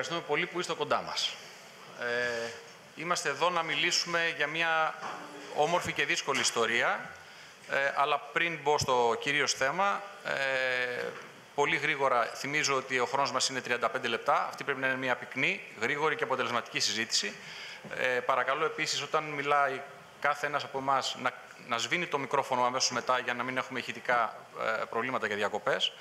ευχαριστούμε πολύ που είστε κοντά μας. Είμαστε εδώ να μιλήσουμε για μια όμορφη και δύσκολη ιστορία, αλλά πριν μπω στο κυρίως θέμα, πολύ γρήγορα θυμίζω ότι ο χρόνος μας είναι 35 λεπτά. Αυτή πρέπει να είναι μια πυκνή, γρήγορη και αποτελεσματική συζήτηση. Παρακαλώ επίσης, όταν μιλάει κάθε ένας από εμάς, να σβήνει το μικρόφωνο αμέσως μετά για να μην έχουμε ηχητικά προβλήματα και διακοπές.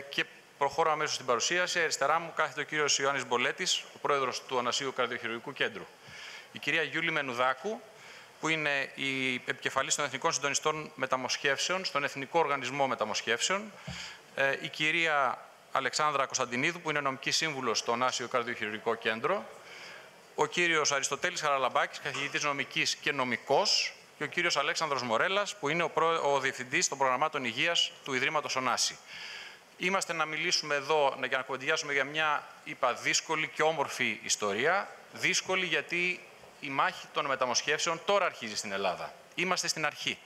Και προχωρώ αμέσως στην παρουσίαση. Αριστερά μου κάθεται ο κύριος Ιωάννης Μπολέτης, ο πρόεδρος του Ανασίου Καρδιοχειρουργικού Κέντρου. Η κυρία Γιούλη Μενουδάκου, που είναι η επικεφαλής των Εθνικών Συντονιστών Μεταμοσχεύσεων, στον Εθνικό Οργανισμό Μεταμοσχεύσεων. Η κυρία Αλεξάνδρα Κωνσταντινίδου, που είναι νομική σύμβουλος στο Άσιο Καρδιοχειρουργικό Κέντρο. Ο κύριος Αριστοτέλης Χαραλαμπάκης, καθηγητής νομικής και νομικός. Και ο κύριος Αλέξανδρος Μορέλας, που είναι ο διευθυντής των προγραμμάτων υγείας του Ιδρύματος Ωνάση. Είμαστε να μιλήσουμε εδώ για να κουβεντιάσουμε για μια, δύσκολη και όμορφη ιστορία. Δύσκολη γιατί η μάχη των μεταμοσχεύσεων τώρα αρχίζει στην Ελλάδα. Είμαστε στην αρχή.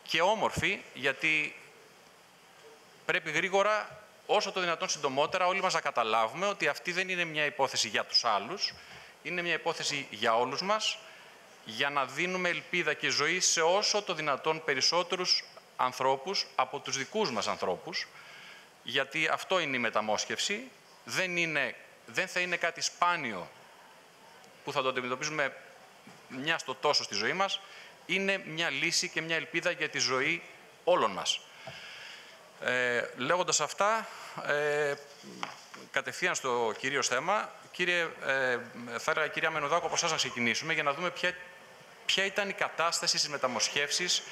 Και όμορφη γιατί πρέπει γρήγορα, όσο το δυνατόν συντομότερα, όλοι μας να καταλάβουμε ότι αυτή δεν είναι μια υπόθεση για τους άλλους. Είναι μια υπόθεση για όλους μας, για να δίνουμε ελπίδα και ζωή σε όσο το δυνατόν περισσότερους ανθρώπους από τους δικούς μας ανθρώπους, γιατί αυτό είναι η μεταμόσχευση, δεν θα είναι κάτι σπάνιο που θα το αντιμετωπίζουμε μια στο τόσο στη ζωή μας, είναι μια λύση και μια ελπίδα για τη ζωή όλων μας. Λέγοντας αυτά, κατευθείαν στο κυρίως θέμα, θα έλεγα κυρία Μενουδάκου, από εσάς να ξεκινήσουμε για να δούμε ποια ήταν η κατάσταση στις μεταμοσχεύσεις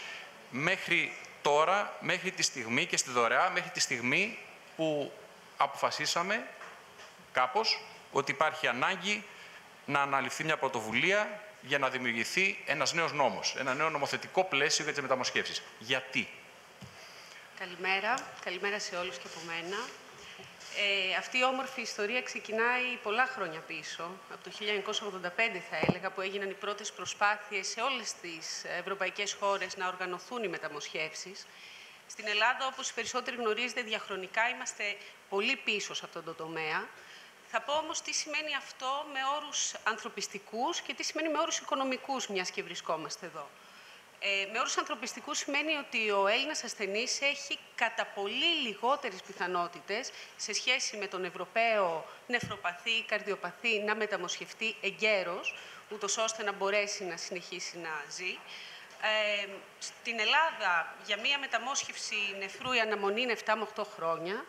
μέχρι τώρα, μέχρι τη στιγμή και στη δωρεά, μέχρι τη στιγμή που αποφασίσαμε κάπως ότι υπάρχει ανάγκη να αναλυφθεί μια πρωτοβουλία για να δημιουργηθεί ένας νέος νόμος, ένα νέο νομοθετικό πλαίσιο για τις μεταμοσχεύσεις. Γιατί? Καλημέρα σε όλους και από μένα. Αυτή η όμορφη ιστορία ξεκινάει πολλά χρόνια πίσω, από το 1985 θα έλεγα, που έγιναν οι πρώτες προσπάθειες σε όλες τις ευρωπαϊκές χώρες να οργανωθούν οι μεταμοσχεύσεις. Στην Ελλάδα, όπως οι περισσότεροι γνωρίζετε, διαχρονικά είμαστε πολύ πίσω σε αυτόν τον τομέα. Θα πω όμως τι σημαίνει αυτό με όρους ανθρωπιστικούς και τι σημαίνει με όρους οικονομικούς, μιας και βρισκόμαστε εδώ. Με όρους ανθρωπιστικούς σημαίνει ότι ο Έλληνας ασθενής έχει κατά πολύ λιγότερες πιθανότητες σε σχέση με τον Ευρωπαίο νεφροπαθή ή καρδιοπαθή να μεταμοσχευτεί εγκαίρος, ούτως ώστε να μπορέσει να συνεχίσει να ζει. Στην Ελλάδα, για μία μεταμόσχευση νεφρού η αναμονή είναι 7 με 8 χρόνια,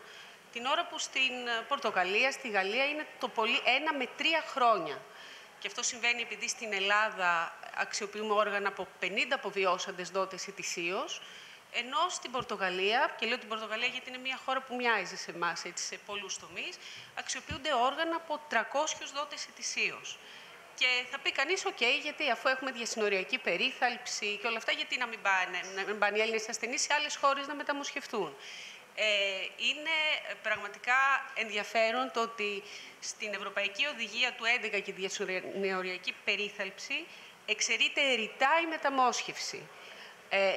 την ώρα που στην Πορτογαλία, στη Γαλλία, είναι το πολύ 1 με 3 χρόνια. Και αυτό συμβαίνει επειδή στην Ελλάδα αξιοποιούμε όργανα από 50 αποβιώσαντες δότες ετησίως, ενώ στην Πορτογαλία, και λέω την Πορτογαλία γιατί είναι μια χώρα που μοιάζει σε εμάς σε πολλούς τομείς, αξιοποιούνται όργανα από 300 δότες ετησίως. Και θα πει κανείς, γιατί αφού έχουμε διασυνοριακή περίθαλψη και όλα αυτά, γιατί να μην πάνε οι Έλληνες ασθενείς σε άλλες χώρες να μεταμοσχευτούν. Είναι πραγματικά ενδιαφέρον το ότι στην Ευρωπαϊκή Οδηγία του 11 και διασυνοριακή περίθαλψη εξαιρείται ρητά η μεταμόσχευση.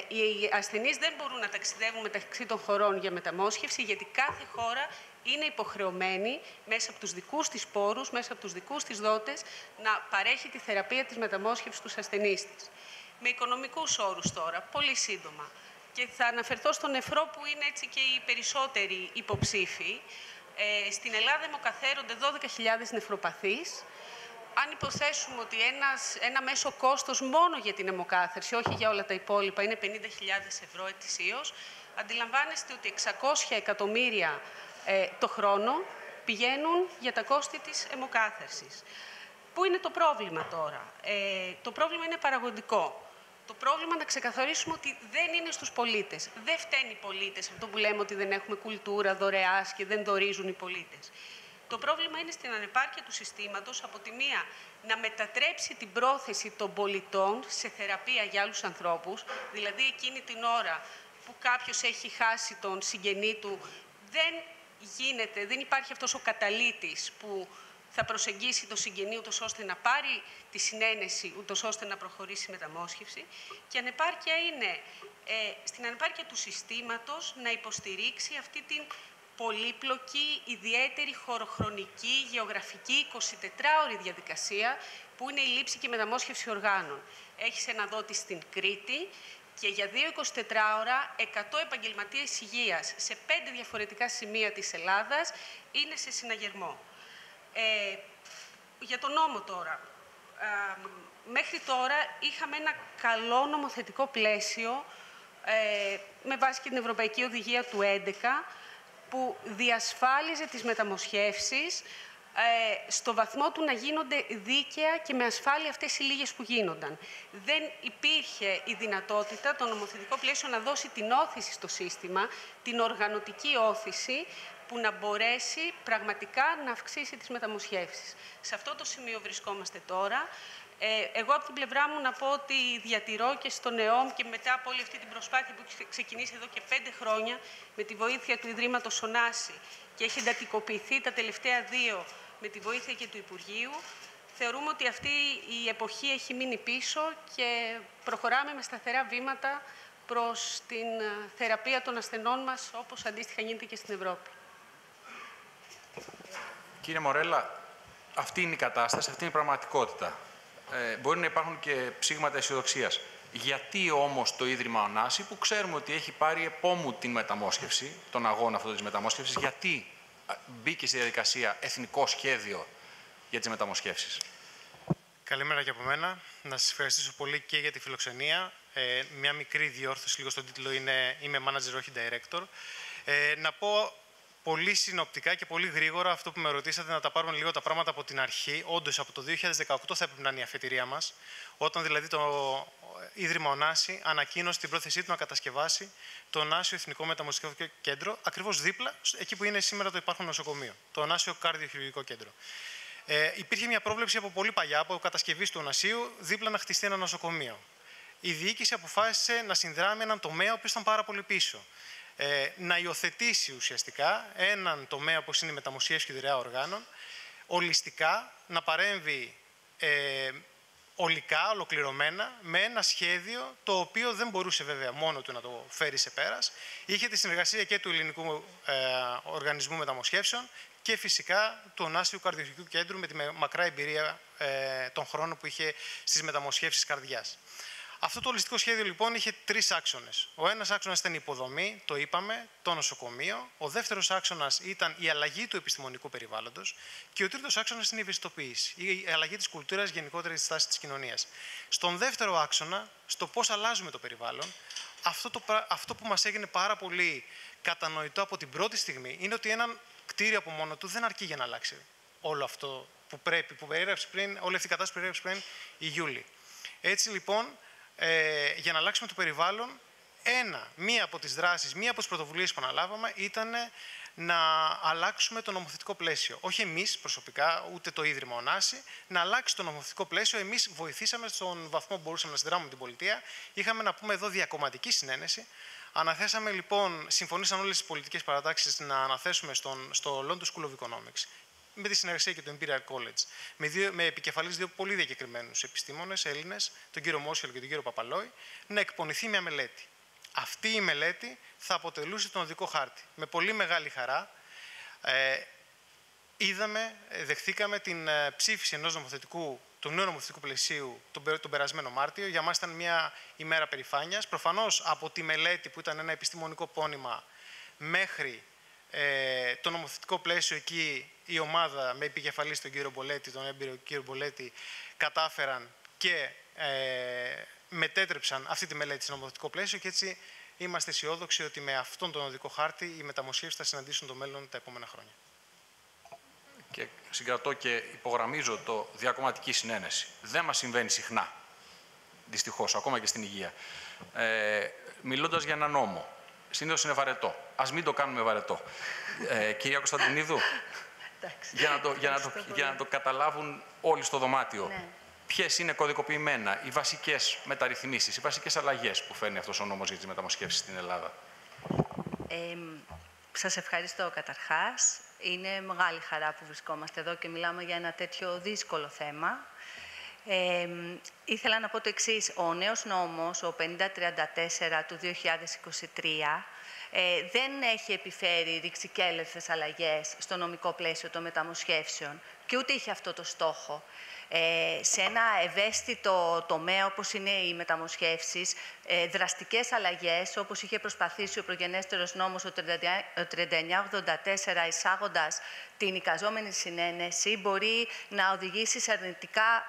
Οι ασθενείς δεν μπορούν να ταξιδεύουν μεταξύ των χωρών για μεταμόσχευση, γιατί κάθε χώρα είναι υποχρεωμένη μέσα από τους δικούς της πόρους, μέσα από τους δικούς της δότες, να παρέχει τη θεραπεία της μεταμόσχευσης στους ασθενείς της. Με οικονομικούς όρους τώρα, πολύ σύντομα. Και θα αναφερθώ στο νεφρό που είναι έτσι και οι περισσότεροι υποψήφοι. Στην Ελλάδα αιμοκαθαίρονται 12.000 νεφροπαθείς. Αν υποθέσουμε ότι ένα μέσο κόστος μόνο για την αιμοκάθαρση, όχι για όλα τα υπόλοιπα, είναι 50.000 ευρώ ετησίως, αντιλαμβάνεστε ότι 600 εκατομμύρια το χρόνο πηγαίνουν για τα κόστη της αιμοκάθαρσης. Πού είναι το πρόβλημα τώρα? Το πρόβλημα είναι παραγωγικό. Το πρόβλημα να ξεκαθαρίσουμε ότι δεν είναι στους πολίτες. Δεν φταίνουν οι πολίτες αυτό που λέμε ότι δεν έχουμε κουλτούρα δωρεάς και δεν δωρίζουν οι πολίτες. Το πρόβλημα είναι στην ανεπάρκεια του συστήματος, από τη μία να μετατρέψει την πρόθεση των πολιτών σε θεραπεία για άλλους ανθρώπους, δηλαδή εκείνη την ώρα που κάποιος έχει χάσει τον συγγενή του, δεν υπάρχει αυτός ο καταλύτης που θα προσεγγίσει το συγγενή ούτως ώστε να πάρει τη συνένεση, ούτως ώστε να προχωρήσει η μεταμόσχευση. Και ανεπάρκεια είναι στην ανεπάρκεια του συστήματος να υποστηρίξει αυτή την πολύπλοκη, ιδιαίτερη χωροχρονική, γεωγραφική, 24ωρη διαδικασία που είναι η λήψη και μεταμόσχευση οργάνων. Έχεις ένα δότη στην Κρήτη και για 2 24ωρα 100 επαγγελματίες υγείας σε 5 διαφορετικά σημεία της Ελλάδας είναι σε συναγερμό. Για τον νόμο τώρα. Μέχρι τώρα είχαμε ένα καλό νομοθετικό πλαίσιο με βάση και την Ευρωπαϊκή Οδηγία του 2011 που διασφάλιζε τις μεταμοσχεύσεις στο βαθμό του να γίνονται δίκαια και με ασφάλεια αυτές οι λίγες που γίνονταν. Δεν υπήρχε η δυνατότητα το νομοθετικό πλαίσιο να δώσει την όθηση στο σύστημα, την οργανωτική όθηση, που να μπορέσει πραγματικά να αυξήσει τις μεταμοσχεύσεις. Σε αυτό το σημείο βρισκόμαστε τώρα. Εγώ από την πλευρά μου να πω ότι διατηρώ και στον ΕΟΜ και μετά από όλη αυτή την προσπάθεια που έχει ξεκινήσει εδώ και 5 χρόνια με τη βοήθεια του Ιδρύματος Ωνάση και έχει εντατικοποιηθεί τα τελευταία 2 με τη βοήθεια και του Υπουργείου, θεωρούμε ότι αυτή η εποχή έχει μείνει πίσω και προχωράμε με σταθερά βήματα προς την θεραπεία των ασθενών μας, όπως αντίστοιχα γίνεται και στην Ευρώπη. Κύριε Μορέλα, αυτή είναι η κατάσταση, αυτή είναι η πραγματικότητα. Μπορεί να υπάρχουν και ψήγματα αισιοδοξίας. Γιατί όμως το Ίδρυμα Ωνάση, που ξέρουμε ότι έχει πάρει επόμου την μεταμόσχευση, τον αγώνα αυτό της μεταμόσχευσης, γιατί μπήκε στη διαδικασία εθνικό σχέδιο για τις μεταμοσχεύσεις? Καλημέρα και από μένα. Να σας ευχαριστήσω πολύ και για τη φιλοξενία. Μια μικρή διόρθωση, λίγο στον τίτλο είναι «Είμαι manager, όχι director». Να πω πολύ συνοπτικά και πολύ γρήγορα αυτό που με ρωτήσατε, να τα πάρουμε λίγο τα πράγματα από την αρχή. Όντως, από το 2018 θα έπρεπε να είναι η αφετηρία μας, όταν δηλαδή το Ίδρυμα Ωνάση ανακοίνωσε την πρόθεσή του να κατασκευάσει το Ωνάσιο Εθνικό Μεταμοσχευτικό Κέντρο, ακριβώς δίπλα, εκεί που είναι σήμερα το υπάρχον νοσοκομείο, το Ωνάσιο Καρδιοχειρουργικό Κέντρο. Υπήρχε μια πρόβλεψη από πολύ παλιά, από κατασκευή του Ωνασίου, δίπλα να χτιστεί ένα νοσοκομείο. Η διοίκηση αποφάσισε να συνδράμει έναν τομέα ο οποίος ήταν πάρα πολύ πίσω. Να υιοθετήσει ουσιαστικά έναν τομέα όπως είναι η μεταμοσχεύση και ιδρυά οργάνων, ολιστικά, να παρέμβει ολικά, ολοκληρωμένα, με ένα σχέδιο το οποίο δεν μπορούσε βέβαια μόνο του να το φέρει σε πέρας. Είχε τη συνεργασία και του Ελληνικού Οργανισμού Μεταμοσχεύσεων και φυσικά του Ωνάσιου Καρδιοχειρουργικού Κέντρου με τη μακρά εμπειρία των χρόνων που είχε στις μεταμοσχεύσεις καρδιάς. Αυτό το ολιστικό σχέδιο λοιπόν είχε 3 άξονες. Ο ένας άξονας ήταν η υποδομή, το είπαμε, το νοσοκομείο. Ο δεύτερος άξονας ήταν η αλλαγή του επιστημονικού περιβάλλοντος. Και ο τρίτος άξονας είναι η ευαισθητοποίηση, η αλλαγή της κουλτούρας, γενικότερα της τάσης της κοινωνίας. Στον δεύτερο άξονα, στο πώς αλλάζουμε το περιβάλλον, αυτό που μας έγινε πάρα πολύ κατανοητό από την πρώτη στιγμή είναι ότι ένα κτίριο από μόνο του δεν αρκεί για να αλλάξει όλο αυτό που περιέγραψε πριν, όλη αυτή η κατάσταση που περιέγραψε πριν η Γιούλη. Έτσι λοιπόν, για να αλλάξουμε το περιβάλλον, μία από τις δράσεις, μία από τις πρωτοβουλίες που αναλάβαμε ήταν να αλλάξουμε το νομοθετικό πλαίσιο. Όχι εμείς προσωπικά, ούτε το Ίδρυμα Ωνάση, να αλλάξει το νομοθετικό πλαίσιο. Εμείς βοηθήσαμε στον βαθμό που μπορούσαμε να συνδράμουμε την πολιτεία. Είχαμε να πούμε εδώ διακομματική συνένεση. Αναθέσαμε λοιπόν, συμφωνήσαν όλες οι πολιτικές παρατάξεις να αναθέσουμε στο London School of Economics, με τη συνεργασία και του Imperial College, με επικεφαλής 2 πολύ διακεκριμένους επιστήμονες Έλληνες, τον κύριο Μόσχελ και τον κύριο Παπαλόη, να εκπονηθεί μια μελέτη. Αυτή η μελέτη θα αποτελούσε τον οδικό χάρτη. Με πολύ μεγάλη χαρά δεχθήκαμε την ψήφιση του νέου νομοθετικού πλαισίου τον περασμένο Μάρτιο. Για μας ήταν μια ημέρα περηφάνειας. Προφανώς από τη μελέτη που ήταν ένα επιστημονικό πόνημα μέχρι το νομοθετικό πλαίσιο, εκεί η ομάδα με επικεφαλής τον κύριο Μπολέτη, τον έμπειρο κύριο Μπολέτη, κατάφεραν και μετέτρεψαν αυτή τη μελέτη στο νομοθετικό πλαίσιο και έτσι είμαστε αισιόδοξοι ότι με αυτόν τον οδικό χάρτη οι μεταμοσχεύσεις θα συναντήσουν το μέλλον τα επόμενα χρόνια. Και συγκρατώ και υπογραμμίζω το διακομματική συνένεση. Δεν μας συμβαίνει συχνά, δυστυχώς, ακόμα και στην υγεία. Μιλώντας για ένα νόμο, συνήθως είναι βαρετό. Ας μην το κάνουμε βαρετό. Κυρία Κωνσταντινίδου, για να το καταλάβουν όλοι στο δωμάτιο, ναι. Ποιες είναι κωδικοποιημένα οι βασικές μεταρρυθμίσεις, οι βασικές αλλαγές που φέρνει αυτός ο νόμος για τις μεταμοσχεύσεις στην Ελλάδα? Σας ευχαριστώ καταρχάς. Είναι μεγάλη χαρά που βρισκόμαστε εδώ και μιλάμε για ένα τέτοιο δύσκολο θέμα. Ήθελα να πω το εξής. Ο νέος νόμος, ο 5034 του 2023, δεν έχει επιφέρει ρηξικέλευθες αλλαγές στο νομικό πλαίσιο των μεταμοσχεύσεων και ούτε είχε αυτό το στόχο. Σε ένα ευαίσθητο τομέα όπως είναι οι μεταμοσχεύσεις, δραστικές αλλαγές όπως είχε προσπαθήσει ο προγενέστερος νόμος ο 3984 εισάγοντας την εικαζόμενη συνένεση μπορεί να οδηγήσει σε αρνητικά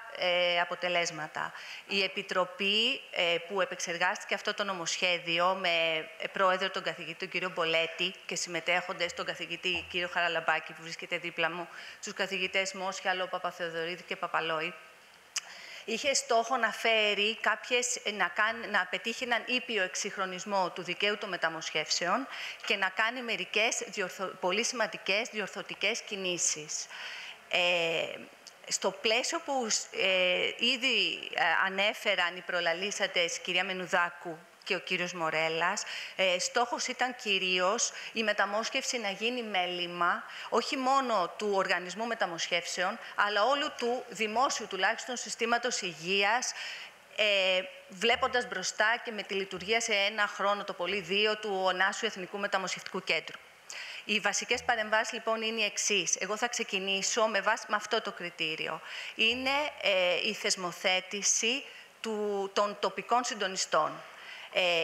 αποτελέσματα. Η Επιτροπή που επεξεργάστηκε αυτό το νομοσχέδιο με πρόεδρο τον καθηγητή τον κ. Μπολέτη και συμμετέχοντες τον καθηγητή κ. Χαραλαμπάκη που βρίσκεται δίπλα μου, τους καθηγητές Μόσχαλο, Παπαθεοδωρίδη και Παπαλόη, είχε στόχο να φέρει να πετύχει έναν ήπιο εξυγχρονισμό του δικαίου των μεταμοσχεύσεων και να κάνει μερικές πολύ σημαντικές διορθωτικές κινήσεις. Στο πλαίσιο που ήδη ανέφεραν οι προλαλήσαντες, κυρία Μενουδάκου και ο κύριος Μορέλας, στόχος ήταν κυρίως η μεταμόσχευση να γίνει μέλημα όχι μόνο του Οργανισμού Μεταμοσχεύσεων, αλλά όλου του δημόσιου τουλάχιστον συστήματος υγείας, βλέποντας μπροστά και με τη λειτουργία σε ένα χρόνο, το πολύ 2, του Ωνάσιου Εθνικού Μεταμοσχευτικού Κέντρου. Οι βασικές παρεμβάσεις λοιπόν είναι οι εξής. Εγώ θα ξεκινήσω με αυτό το κριτήριο. Είναι η θεσμοθέτηση των τοπικών συντονιστών.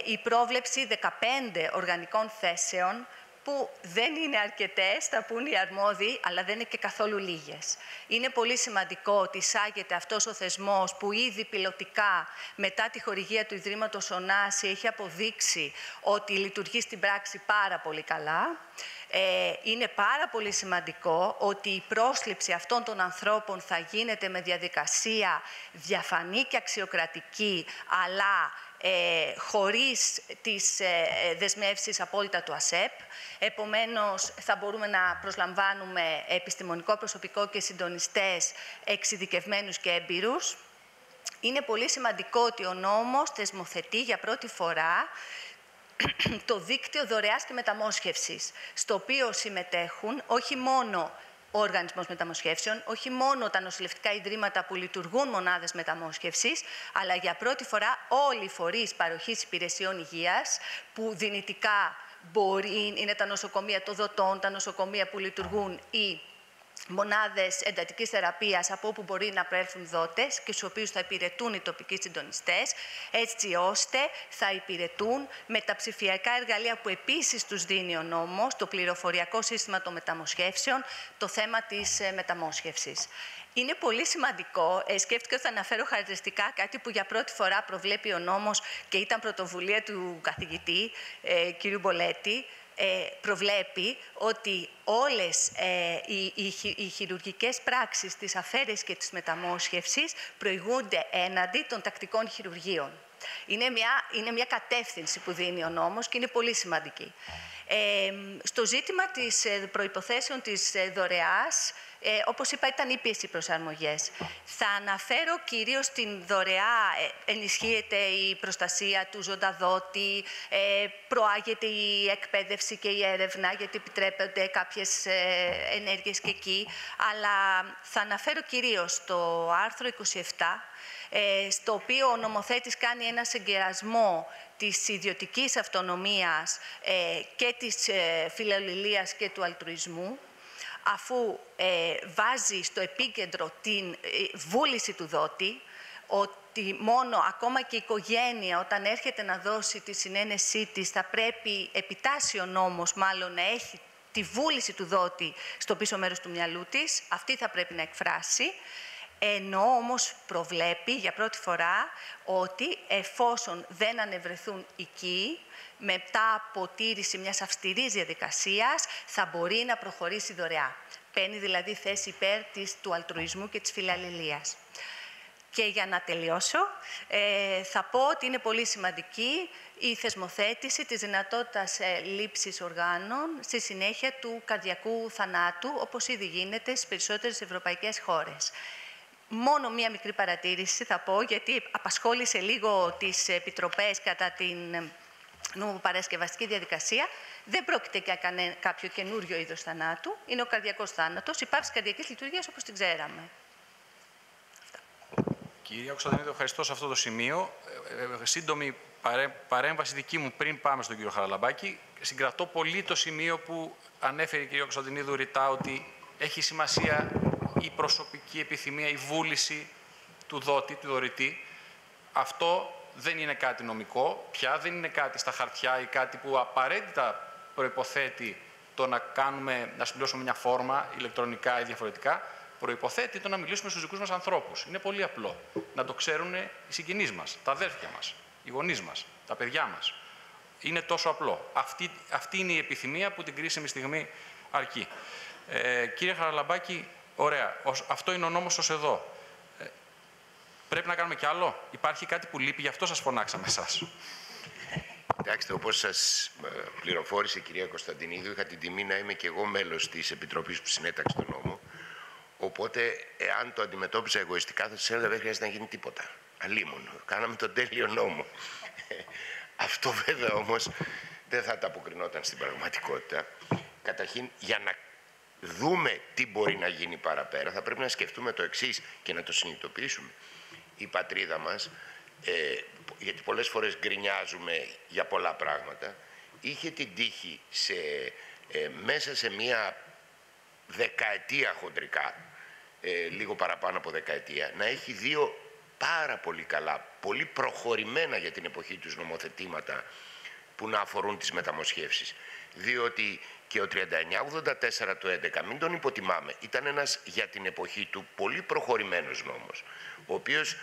Η πρόβλεψη 15 οργανικών θέσεων που δεν είναι αρκετές, θα πούν οι αρμόδιοι, αλλά δεν είναι και καθόλου λίγες. Είναι πολύ σημαντικό ότι εισάγεται αυτός ο θεσμός που ήδη πιλωτικά μετά τη χορηγία του Ιδρύματος Ωνάση έχει αποδείξει ότι λειτουργεί στην πράξη πάρα πολύ καλά. Είναι πάρα πολύ σημαντικό ότι η πρόσληψη αυτών των ανθρώπων θα γίνεται με διαδικασία διαφανή και αξιοκρατική, αλλά χωρίς τις δεσμεύσεις απόλυτα του ΑΣΕΠ. Επομένως, θα μπορούμε να προσλαμβάνουμε επιστημονικό προσωπικό και συντονιστές εξειδικευμένους και έμπειρους. Είναι πολύ σημαντικό ότι ο νόμος θεσμοθετεί για πρώτη φορά το δίκτυο δωρεάς και μεταμόσχευσης, στο οποίο συμμετέχουν όχι μόνο ο Οργανισμός Μεταμοσχεύσεων, όχι μόνο τα νοσηλευτικά ιδρύματα που λειτουργούν μονάδες μεταμόσχευσης, αλλά για πρώτη φορά όλοι οι φορείς παροχής υπηρεσιών υγείας, που δυνητικά είναι τα νοσοκομεία των δοτών, τα νοσοκομεία που λειτουργούν οι μονάδες εντατικής θεραπείας από όπου μπορεί να προέλθουν δότες και στους οποίους θα υπηρετούν οι τοπικοί συντονιστές, έτσι ώστε θα υπηρετούν με τα ψηφιακά εργαλεία που επίσης τους δίνει ο νόμος, το πληροφοριακό σύστημα των μεταμοσχεύσεων, το θέμα της μεταμόσχευσης. Είναι πολύ σημαντικό, σκέφτηκα ότι θα αναφέρω χαρακτηριστικά κάτι που για πρώτη φορά προβλέπει ο νόμος και ήταν πρωτοβουλία του καθηγητή κ. Μπολέτη, προβλέπει ότι όλες οι χειρουργικές πράξεις της αφαίρεσης και της μεταμόσχευσης προηγούνται έναντι των τακτικών χειρουργείων. Είναι μια κατεύθυνση που δίνει ο νόμος και είναι πολύ σημαντική. Στο ζήτημα της προϋποθέσεων της δωρεάς, όπως είπα, ήταν ήπιες οι προσαρμογές. Θα αναφέρω κυρίως την δωρεά, ενισχύεται η προστασία του ζωνταδότη, προάγεται η εκπαίδευση και η έρευνα, γιατί επιτρέπονται κάποιες ενέργειες και εκεί, αλλά θα αναφέρω κυρίως το άρθρο 27, στο οποίο ο νομοθέτης κάνει ένα συγκερασμό της ιδιωτικής αυτονομίας και της φιλαλληλίας και του αλτρουισμού, αφού βάζει στο επίκεντρο την βούληση του δότη, ότι ακόμα και η οικογένεια όταν έρχεται να δώσει τη συνένεσή της θα πρέπει, επιτάσσει ο νόμος μάλλον, να έχει τη βούληση του δότη στο πίσω μέρος του μυαλού της, αυτή θα πρέπει να εκφράσει, ενώ όμως προβλέπει για πρώτη φορά ότι εφόσον δεν ανεβρεθούν οικοί, μετά από τήρηση μιας αυστηρής διαδικασίας, θα μπορεί να προχωρήσει δωρεά. Παίρνει δηλαδή θέση υπέρ του αλτρουισμού και της φιλαλληλίας. Και για να τελειώσω, θα πω ότι είναι πολύ σημαντική η θεσμοθέτηση της δυνατότητας λήψης οργάνων στη συνέχεια του καρδιακού θανάτου, όπως ήδη γίνεται στις περισσότερες ευρωπαϊκές χώρες. Μόνο μία μικρή παρατήρηση θα πω, γιατί απασχόλησε λίγο τις επιτροπές κατά την νομοπαρασκευαστική διαδικασία. Δεν πρόκειται για κάποιο καινούριο είδος θανάτου. Είναι ο καρδιακός θάνατος. Υπάρχει καρδιακής λειτουργίας όπως την ξέραμε. Κυρία Κωνσταντινίδου, ευχαριστώ σε αυτό το σημείο. Σύντομη παρέμβαση δική μου πριν πάμε στον κύριο Χαραλαμπάκη. Συγκρατώ πολύ το σημείο που ανέφερε η κυρία Κωνσταντινίδου ρητά, ότι έχει σημασία η προσωπική επιθυμία, η βούληση του δότη, του δωρητή. Αυτό δεν είναι κάτι νομικό πια, δεν είναι κάτι στα χαρτιά ή κάτι που απαραίτητα προϋποθέτει το να συμπληρώσουμε μια φόρμα ηλεκτρονικά ή διαφορετικά. Προϋποθέτει το να μιλήσουμε στους δικούς μας ανθρώπους. Είναι πολύ απλό. Να το ξέρουν οι συγγενείς μας, τα αδέρφια μας, οι γονείς μας, τα παιδιά μας. Είναι τόσο απλό. Αυτή είναι η επιθυμία που την κρίσιμη στιγμή αρκεί. Κύριε Χαραλαμπάκη, ωραία. Αυτό είναι ο νόμος ως εδώ. Πρέπει να κάνουμε κι άλλο. Υπάρχει κάτι που λείπει, γι' αυτό σας φωνάξαμε εσάς. Κοιτάξτε, όπως σας πληροφόρησε η κυρία Κωνσταντινίδου, είχα την τιμή να είμαι και εγώ μέλος της Επιτροπής που συνέταξε τον νόμο. Οπότε, εάν το αντιμετώπιζα εγωιστικά, θα σας έλεγα δεν χρειάζεται να γίνει τίποτα. Αλίμονο. Κάναμε τον τέλειο νόμο. Αυτό βέβαια όμως δεν θα ανταποκρινόταν στην πραγματικότητα. Καταρχήν, για να δούμε τι μπορεί να γίνει παραπέρα, θα πρέπει να σκεφτούμε το εξής και να το συνειδητοποιήσουμε. Η πατρίδα μας, γιατί πολλές φορές γκρινιάζουμε για πολλά πράγματα, είχε την τύχη μέσα σε μία δεκαετία χοντρικά, λίγο παραπάνω από δεκαετία, να έχει δύο πάρα πολύ καλά, πολύ προχωρημένα για την εποχή τους νομοθετήματα που να αφορούν τις μεταμοσχεύσεις. Διότι και ο 3984 του 11, μην τον υποτιμάμε, ήταν ένας για την εποχή του πολύ προχωρημένος νόμος, ο οποίος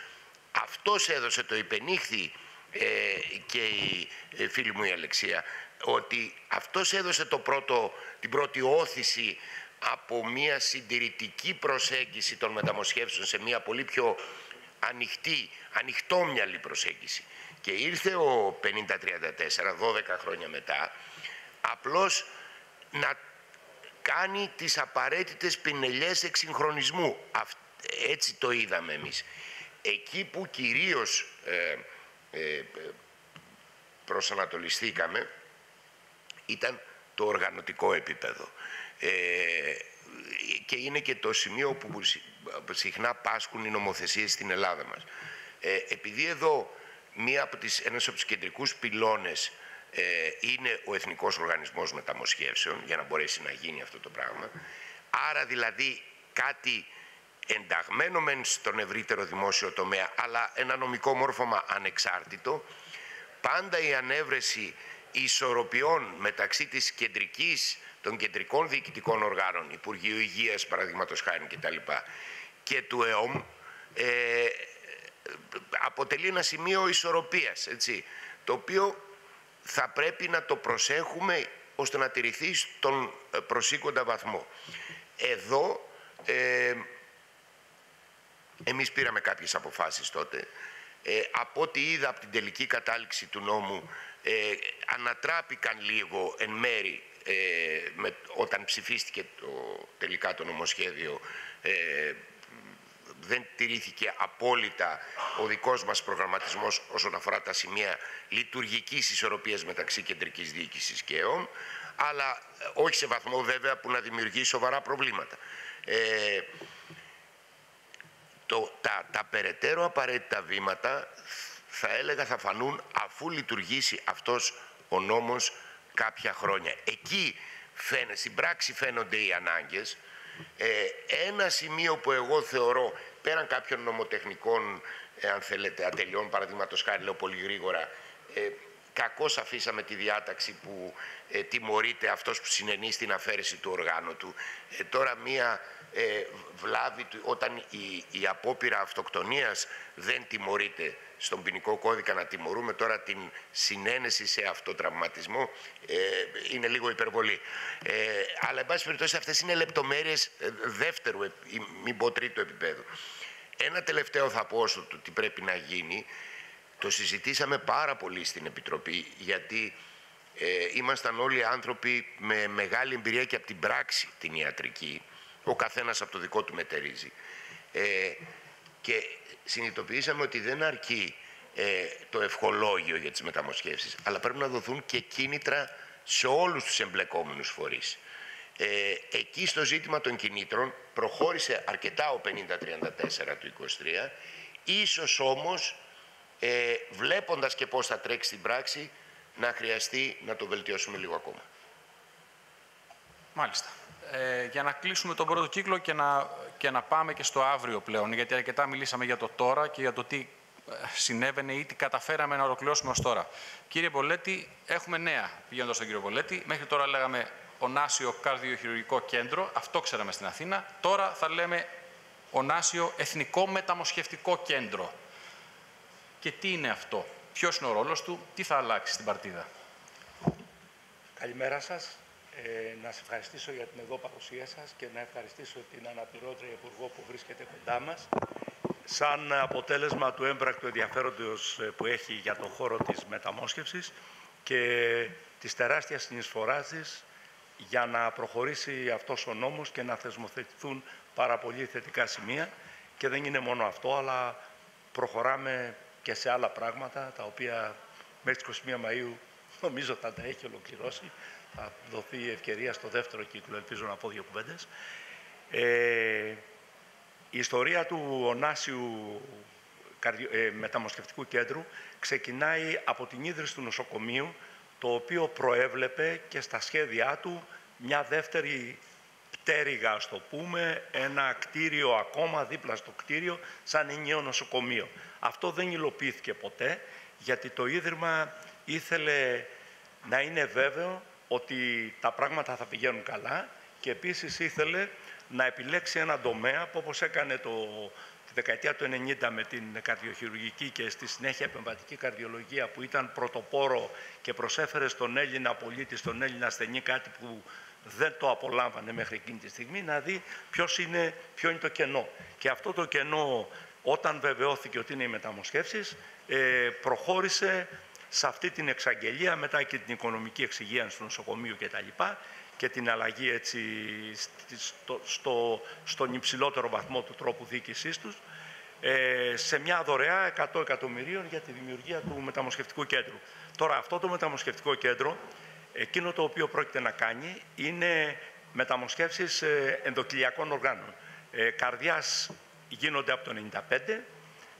αυτός έδωσε το υπενήχθη και η φίλη μου η Αλεξία, ότι αυτός έδωσε την πρώτη όθηση από μια συντηρητική προσέγγιση των μεταμοσχεύσεων σε μια πολύ πιο ανοιχτόμυαλη προσέγγιση. Και ήρθε ο 5034, 12 χρόνια μετά, απλώς να κάνει τις απαραίτητες πινελιές εξυγχρονισμού. Έτσι το είδαμε εμείς. Εκεί που κυρίως προσανατολιστήκαμε ήταν το οργανωτικό επίπεδο. Και είναι και το σημείο που συχνά πάσχουν οι νομοθεσίες στην Ελλάδα μας. Επειδή εδώ ένας από τους κεντρικούς πυλώνες είναι ο Εθνικός Οργανισμός Μεταμοσχεύσεων, για να μπορέσει να γίνει αυτό το πράγμα, άρα δηλαδή κάτι ενταγμένο μεν στον ευρύτερο δημόσιο τομέα, αλλά ένα νομικό μόρφωμα ανεξάρτητο, πάντα η ανέβρεση ισορροπιών μεταξύ των κεντρικών διοικητικών οργάνων, Υπουργείου Υγείας παραδείγματος χάρη κτλ. Και του ΕΟΜ αποτελεί ένα σημείο ισορροπίας, έτσι, το οποίο θα πρέπει να το προσέχουμε ώστε να τηρηθεί στον προσήκοντα βαθμό. Εδώ εμείς πήραμε κάποιες αποφάσεις τότε. Από ό,τι είδα από την τελική κατάληξη του νόμου, ανατράπηκαν λίγο εν μέρη όταν ψηφίστηκε τελικά το νομοσχέδιο. Δεν τηρήθηκε απόλυτα ο δικός μας προγραμματισμός όσον αφορά τα σημεία λειτουργικής ισορροπίας μεταξύ κεντρικής διοίκησης και ΕΟΜ, αλλά όχι σε βαθμό βέβαια που να δημιουργεί σοβαρά προβλήματα. Τα περαιτέρω απαραίτητα βήματα θα έλεγα θα φανούν αφού λειτουργήσει αυτός ο νόμος κάποια χρόνια. Εκεί στην πράξη φαίνονται οι ανάγκες. Ένα σημείο που εγώ θεωρώ, πέραν κάποιων νομοτεχνικών αν θέλετε ατελειών, παραδείγματος χάρη λέω πολύ γρήγορα, κακώς αφήσαμε τη διάταξη που τιμωρείται αυτός που συνενεί στην αφαίρεση του οργάνου του. Τώρα μία βλάβη του, όταν η απόπειρα αυτοκτονίας δεν τιμωρείται στον ποινικό κώδικα, να τιμωρούμε τώρα την συνένεση σε αυτοτραυματισμό, είναι λίγο υπερβολή. Αλλά εν πάση περιπτώσει αυτές είναι λεπτομέρειες δεύτερου ή μην πω τρίτου επίπεδου. Ένα τελευταίο θα πω όσο το τι πρέπει να γίνει. Το συζητήσαμε πάρα πολύ στην Επιτροπή, γιατί ήμασταν όλοι άνθρωποι με μεγάλη εμπειρία και από την πράξη την ιατρική, ο καθένας από το δικό του μετερίζει. Και συνειδητοποιήσαμε ότι δεν αρκεί το ευχολόγιο για τις μεταμοσχεύσεις, αλλά πρέπει να δοθούν και κίνητρα σε όλους τους εμπλεκόμενους φορείς. Εκεί στο ζήτημα των κινήτρων προχώρησε αρκετά ο 5034 του 23, ίσως όμως βλέποντας και πώς θα τρέξει στην πράξη, να χρειαστεί να το βελτιώσουμε λίγο ακόμα. Μάλιστα. Για να κλείσουμε τον πρώτο κύκλο και να πάμε και στο αύριο πλέον, γιατί αρκετά μιλήσαμε για το τώρα και για το τι συνέβαινε ή τι καταφέραμε να ολοκληρώσουμε ως τώρα. Κύριε Πολέτη, έχουμε νέα πηγαίνοντας στον κύριο Πολέτη. Μέχρι τώρα λέγαμε Ωνάσιο Καρδιοχειρουργικό Κέντρο, αυτό ξέραμε στην Αθήνα. Τώρα θα λέμε Ωνάσιο Εθνικό Μεταμοσχευτικό Κέντρο. Και τι είναι αυτό, ποιος είναι ο ρόλος του, τι θα αλλάξει στην παρτίδα. Καλημέρα σας. Να σας ευχαριστήσω για την εδώ παρουσία σας και να ευχαριστήσω την αναπληρώτρια Υπουργό που βρίσκεται κοντά μας. Σαν αποτέλεσμα του έμπρακτου ενδιαφέροντος που έχει για τον χώρο της μεταμόσχευσης και της τεράστιας συνεισφοράς της για να προχωρήσει αυτός ο νόμος και να θεσμοθετηθούν πάρα πολύ θετικά σημεία. Και δεν είναι μόνο αυτό, αλλά προχωράμε και σε άλλα πράγματα, τα οποία μέχρι τις 21 Μαΐου νομίζω θα τα έχει ολοκληρώσει. Θα δοθεί ευκαιρία στο δεύτερο κύκλο, ελπίζω να πω δύο κουβέντες. Η ιστορία του Ωνάσιου Μεταμοσχευτικού Κέντρου ξεκινάει από την ίδρυση του νοσοκομείου, το οποίο προέβλεπε και στα σχέδιά του μια δεύτερη πτέρυγα, ας το πούμε, ένα κτίριο ακόμα δίπλα στο κτίριο, σαν ενιαίο νοσοκομείο. Αυτό δεν υλοποιήθηκε ποτέ, γιατί το Ίδρυμα ήθελε να είναι βέβαιο ότι τα πράγματα θα πηγαίνουν καλά και επίσης ήθελε να επιλέξει ένα τομέα που, όπως έκανε τη δεκαετία του 90 με την καρδιοχειρουργική και στη συνέχεια επεμβατική καρδιολογία, που ήταν πρωτοπόρο και προσέφερε στον Έλληνα πολίτη, στον Έλληνα ασθενή κάτι που δεν το απολάμβανε μέχρι εκείνη τη στιγμή, να δει ποιο είναι το κενό. Και αυτό το κενό, όταν βεβαιώθηκε ότι είναι οι μεταμοσχεύσεις, προχώρησε σε αυτή την εξαγγελία, μετά και την οικονομική εξυγίανση του νοσοκομείου κτλ. Και την αλλαγή έτσι στον υψηλότερο βαθμό του τρόπου διοίκησής τους, σε μια δωρεά 100 εκατομμυρίων για τη δημιουργία του μεταμοσχευτικού κέντρου. Τώρα, αυτό το μεταμοσχευτικό κέντρο, εκείνο το οποίο πρόκειται να κάνει, είναι μεταμοσχεύσεις ενδοκυλιακών οργάνων. Καρδιάς γίνονται από το 1995,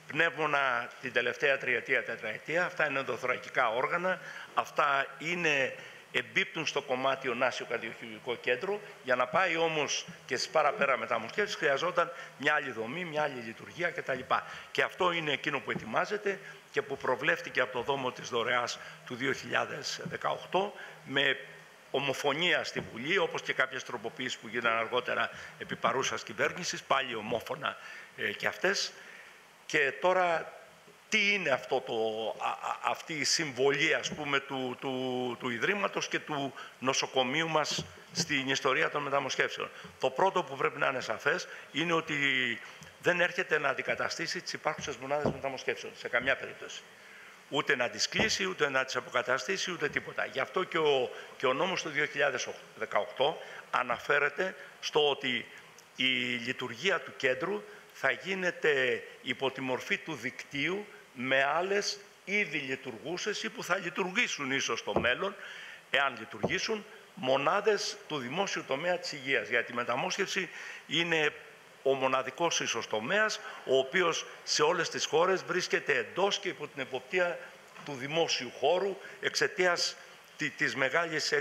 πνεύμονα την τελευταία τριετία, τετραετία. Αυτά είναι ενδοθωρακικά όργανα. Αυτά εμπίπτουν στο κομμάτι Ωνάσιο Καρδιοχειρουργικό Κέντρο. Για να πάει όμως και στις παραπέρα μεταμοσχεύσεις χρειαζόταν μια άλλη δομή, μια άλλη λειτουργία κτλ. Και αυτό είναι εκείνο που ετοιμάζεται και που προβλέφτηκε από το δόμο της δωρεάς του 2018 με ομοφωνία στη Βουλή, όπως και κάποιες τροποποιήσεις που γίνανε αργότερα επί παρούσας κυβέρνησης, πάλι ομόφωνα και αυτές. Και τώρα τι είναι αυτή η συμβολή, ας πούμε, του Ιδρύματος και του νοσοκομείου μας στην ιστορία των μεταμοσχεύσεων. Το πρώτο που πρέπει να είναι σαφές είναι ότι δεν έρχεται να αντικαταστήσει τις υπάρχουσες μονάδες μεταμοσχεύσεων σε καμιά περίπτωση. Ούτε να τις κλείσει, ούτε να τις αποκαταστήσει, ούτε τίποτα. Γι' αυτό και ο νόμος του 2018 αναφέρεται στο ότι η λειτουργία του κέντρου θα γίνεται υπό τη μορφή του δικτύου με άλλες ήδη λειτουργούσες ή που θα λειτουργήσουν ίσως στο μέλλον, εάν λειτουργήσουν, μονάδες του δημόσιου τομέα της υγείας. Γιατί η μεταμόσχευση είναι ο μοναδικός ίσως τομέας, ο οποίος σε όλες τις χώρες βρίσκεται εντός και υπό την εποπτεία του δημόσιου χώρου, εξαιτίας της μεγάλης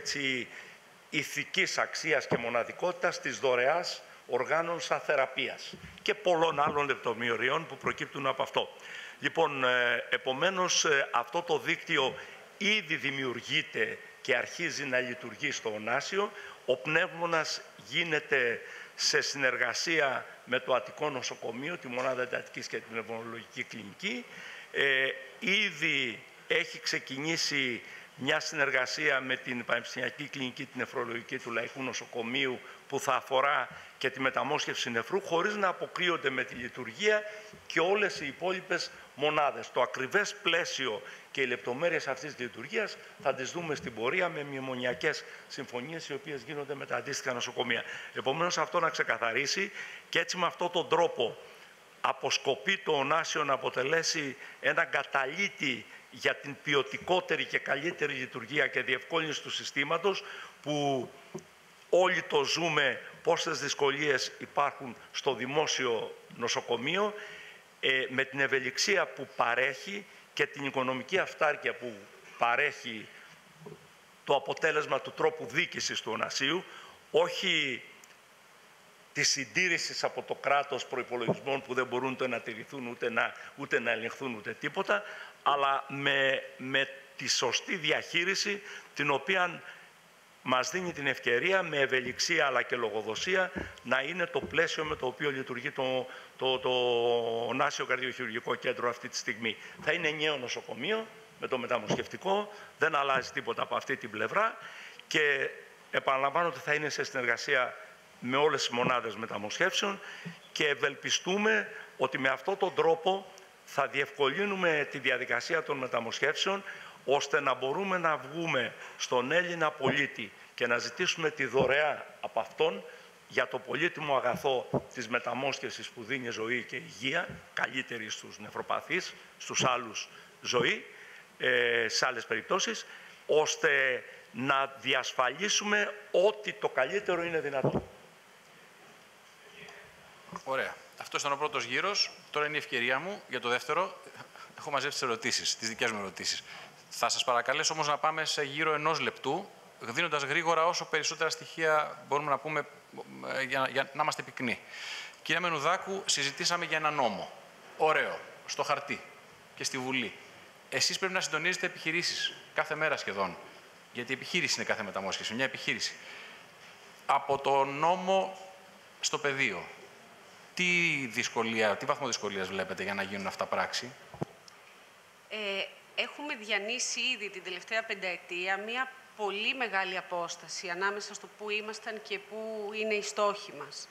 ηθικής αξίας και μοναδικότητας της δωρεάς οργάνων σαν θεραπείας και πολλών άλλων λεπτομεριών που προκύπτουν από αυτό. Λοιπόν, επομένως, αυτό το δίκτυο ήδη δημιουργείται και αρχίζει να λειτουργεί στο Ωνάσιο. Ο πνεύμονας γίνεται σε συνεργασία με το Αττικό Νοσοκομείο, τη Μονάδα Εντατικής και την Πνευμονολογική Κλινική. Ήδη έχει ξεκινήσει μια συνεργασία με την Πανεπιστημιακή Κλινική, την Νεφρολογική του Λαϊκού Νοσοκομείου, που θα αφορά και τη μεταμόσχευση νεφρού, χωρίς να αποκλείονται με τη λειτουργία και όλες οι υπόλοιπες μονάδες. Το ακριβές πλαίσιο και οι λεπτομέρειες αυτής της λειτουργίας θα τις δούμε στην πορεία με μνημονιακές συμφωνίες οι οποίες γίνονται με τα αντίστοιχα νοσοκομεία. Επομένως, αυτό να ξεκαθαρίσει και έτσι με αυτόν τον τρόπο αποσκοπεί το Ωνάσιο να αποτελέσει ένα καταλύτη για την ποιοτικότερη και καλύτερη λειτουργία και διευκόλυνση του συστήματος, που όλοι το ζούμε πόσες δυσκολίες υπάρχουν στο δημόσιο νοσοκομείο, με την ευελιξία που παρέχει και την οικονομική αυτάρκεια που παρέχει το αποτέλεσμα του τρόπου διοίκησης του Ωνασίου, όχι τη συντήρηση από το κράτος προϋπολογισμών που δεν μπορούν ούτε να τηρηθούν, ούτε να ελεγχθούν, ούτε τίποτα, αλλά με τη σωστή διαχείριση, την οποία μας δίνει την ευκαιρία με ευελιξία αλλά και λογοδοσία να είναι το πλαίσιο με το οποίο λειτουργεί το Ωνάσιο Καρδιοχειρουργικό Κέντρο αυτή τη στιγμή. Θα είναι ενιαίο νοσοκομείο με το μεταμοσχευτικό, δεν αλλάζει τίποτα από αυτή την πλευρά και επαναλαμβάνω ότι θα είναι σε συνεργασία με όλες τις μονάδες μεταμοσχεύσεων και ευελπιστούμε ότι με αυτόν τον τρόπο θα διευκολύνουμε τη διαδικασία των μεταμοσχεύσεων ώστε να μπορούμε να βγούμε στον Έλληνα πολίτη και να ζητήσουμε τη δωρεά από αυτόν για το πολύτιμο αγαθό της μεταμόσχευσης που δίνει ζωή και υγεία, καλύτερη στους νευροπαθείς, στους άλλους ζωή, σε άλλες περιπτώσεις, ώστε να διασφαλίσουμε ότι το καλύτερο είναι δυνατό. Ωραία. Αυτό ήταν ο πρώτος γύρος. Τώρα είναι η ευκαιρία μου για το δεύτερο. Έχω μαζέψει τις ερωτήσεις, τις δικές μου ερωτήσεις. Θα σας παρακαλέσω όμως να πάμε σε γύρο 1 λεπτού, δίνοντας γρήγορα όσο περισσότερα στοιχεία μπορούμε να πούμε για να είμαστε πυκνοί. Κύριε Μενουδάκου, συζητήσαμε για ένα νόμο. Ωραίο. Στο χαρτί και στη Βουλή. Εσείς πρέπει να συντονίζετε επιχειρήσεις κάθε μέρα σχεδόν. Γιατί η επιχείρηση είναι κάθε μεταμόσχευση, μια επιχείρηση. Από το νόμο στο πεδίο, τι βαθμό δυσκολίας βλέπετε για να γίνουν αυτά πράξη? Έχουμε διανύσει ήδη την τελευταία πενταετία μία πολύ μεγάλη απόσταση ανάμεσα στο πού ήμασταν και πού είναι οι στόχοι μας.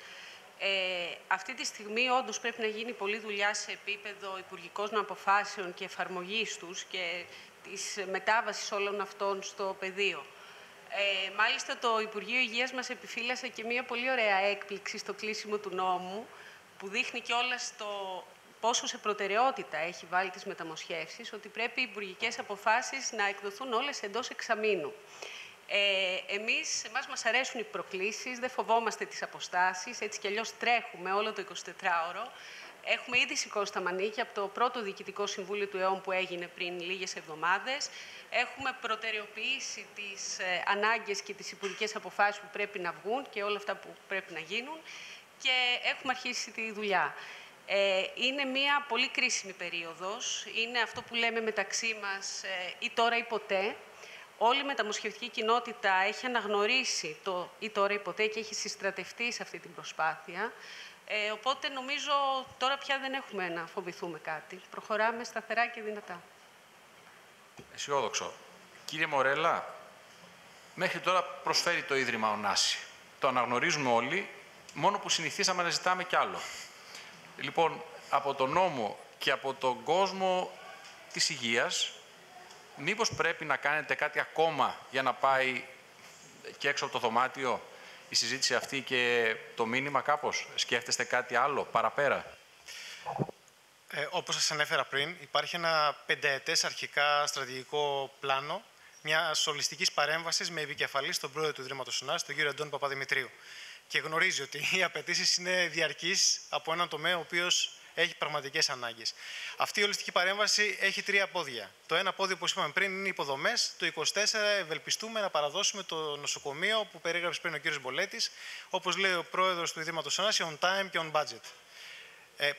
Αυτή τη στιγμή όντως πρέπει να γίνει πολλή δουλειά σε επίπεδο υπουργικών αποφάσεων και εφαρμογής τους και της μετάβασης όλων αυτών στο πεδίο. Μάλιστα το Υπουργείο Υγείας μας επιφύλασε και μία πολύ ωραία έκπληξη στο κλείσιμο του νόμου που δείχνει κιόλας πόσο σε προτεραιότητα έχει βάλει τις μεταμοσχεύσεις, ότι πρέπει οι υπουργικές αποφάσεις να εκδοθούν όλες εντός εξαμήνου. Εμάς μας αρέσουν οι προκλήσεις, δεν φοβόμαστε τις αποστάσεις, έτσι κι αλλιώς τρέχουμε όλο το 24ωρο. Έχουμε ήδη σηκώσει τα μανίκια από το πρώτο Διοικητικό Συμβούλιο του ΕΟΜ που έγινε πριν λίγες εβδομάδες. Έχουμε προτεραιοποιήσει τις ανάγκες και τις υπουργικές αποφάσεις που πρέπει να βγουν και όλα αυτά που πρέπει να γίνουν και έχουμε αρχίσει τη δουλειά. Είναι μια πολύ κρίσιμη περίοδος. Είναι αυτό που λέμε μεταξύ μας ή τώρα ή ποτέ. Όλη η μεταμοσχευτική κοινότητα έχει αναγνωρίσει το ή τώρα ή ποτέ και έχει συστρατευτεί σε αυτή την προσπάθεια. Οπότε νομίζω τώρα πια δεν έχουμε να φοβηθούμε κάτι. Προχωράμε σταθερά και δυνατά. Αισιόδοξο. Κύριε Μορέλα, μέχρι τώρα προσφέρει το Ίδρυμα Ωνάση. Το αναγνωρίζουμε όλοι, μόνο που συνηθίσαμε να ζητάμε κι άλλο. Λοιπόν, από τον νόμο και από τον κόσμο της υγείας, μήπως πρέπει να κάνετε κάτι ακόμα για να πάει και έξω από το δωμάτιο η συζήτηση αυτή και το μήνυμα κάπως? Σκέφτεστε κάτι άλλο παραπέρα? Όπως σας ανέφερα πριν, υπάρχει ένα πενταετές αρχικά στρατηγικό πλάνο μιας ολιστικής παρέμβασης με επικεφαλή στον πρόεδρο του Ιδρύματος Ωνάση, τον κύριο Αντώνη Παπαδημητρίου. Και γνωρίζει ότι οι απαιτήσεις είναι διαρκείς από έναν τομέα ο οποίος έχει πραγματικές ανάγκες. Αυτή η ολιστική παρέμβαση έχει 3 πόδια. Το ένα πόδι, όπως είπαμε πριν, είναι οι υποδομές. Το 24 ευελπιστούμε να παραδώσουμε το νοσοκομείο που περιέγραψε πριν ο κύριος Μπολέτης, όπως λέει ο πρόεδρος του Ιδρύματος Ωνάση, on time και on budget.